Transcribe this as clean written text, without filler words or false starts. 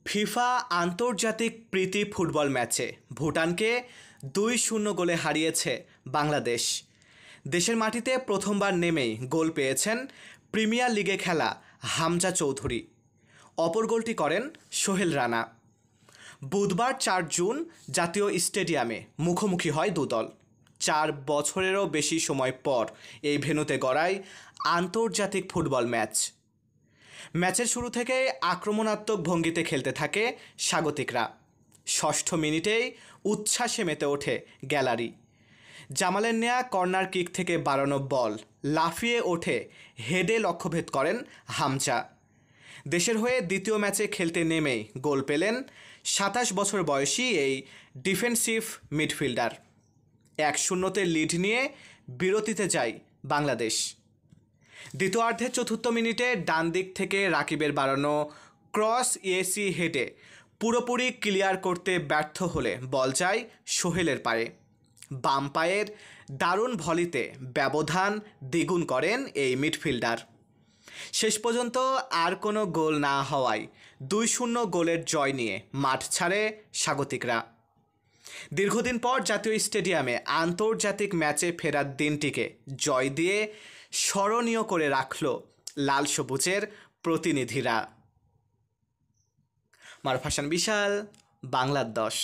FIFA আন্তর্জাতিক প্রীতি football ম্যাচে ভুটানকে ২-০ গোলে হারিয়েছে বাংলাদেশ। দেশের মাটিতে প্রথমবার নেমেই গোল পেয়েছেন প্রিমিয়ার লিগে খেলা হামজা চৌধুরী। অপর গোলটি করেন সোহেল রানা। বুধবার ৪ জুন জাতীয় স্টেডিয়ামে মুখোমুখি হয় দুদল। ৪ বছরেরও বেশি সময় পর এই ভেন্যুতে গড়ায় আন্তর্জাতিক ফুটবল ম্যাচ। ম্যাচের শুরু থেকেই আক্রমণাত্মক ভঙ্গিতে খেলতে থাকে স্বাগতিকরা। ষষ্ঠ মিনিটেই উচ্ছ্বাসে মেতে ওঠে গ্যালারি। জামালের নেয়া কর্নার কিক থেকে বাড়ানো বল লাফিয়ে ওঠে হেডে লক্ষ্যভেদ করেন হামজা। দেশের হয়ে দ্বিতীয় ম্যাচে খেলতে নেমেই গোল পেলেন ২৭ বছর বয়সী এই ডিফেন্সিভ মিডফিল্ডার। ১-০তে লিড নিয়ে বিরতিতে যায় বাংলাদেশ। দ্বিতীয়ার্ধের চতুর্থ মিনিটে ডান দিক থেকে রাকিবের বাড়ানো ক্রস এসি হেডে পুরোপুরি ক্লিয়ার করতে ব্যর্থ হলে বল যায় সোহেলের পায়ে। বাম পায়ের দারুণ ভলিতে ব্যবধান দ্বিগুণ করেন এই মিডফিল্ডার। শেষ পর্যন্ত আর কোনো গোল না হওয়ায় ২-০ গোলের জয় নিয়ে মাঠ ছাড়ে স্বাগতিকরা। দীর্ঘদিন পর জাতীয় স্টেডিয়ামে আন্তর্জাতিক ম্যাচে ফেরার দিনটিকে জয় দিয়ে স্মরণীয় করে রাখল লাল সবুজের প্রতিনিধিরা। মারুফ হাসান বিশাল, বাংলার ১০।